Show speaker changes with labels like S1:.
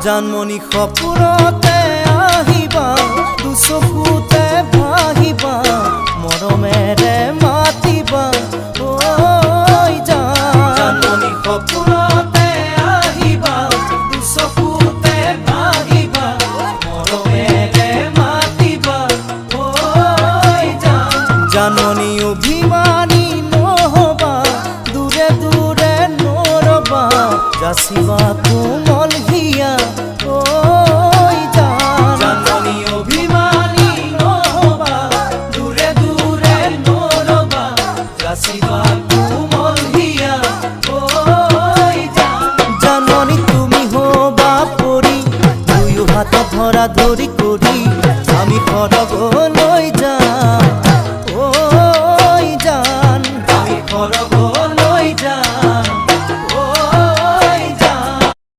S1: জানমণি সপোনতে আহিবা দুচকুতে ভাহিবা মৰমেৰে মাতিবা ঐ জানমণি সপোনতে আহিবা দুচকুতে ভাহিবা মৰমেৰে মাতিবা ঐ জানমণি অভিমানী নহবা দূৰে দূৰে নৰবা যাচিবা কোমল হিয়া ঐ জানমণি অভিমানী নহবা দূৰে দূৰে নৰবা যাচিবা কোমল হিয়া ঐ জানমণি তুমি হবা পৰি দুয়ো হাত ধৰা ধৰি